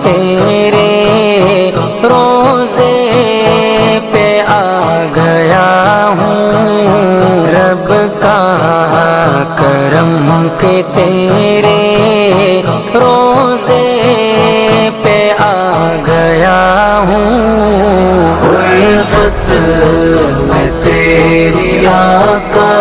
تیرے روزے پہ آ گیا ہوں، رب کا کرم کہ تیرے روزے پہ آ گیا ہوں، الفت میں تیری آقا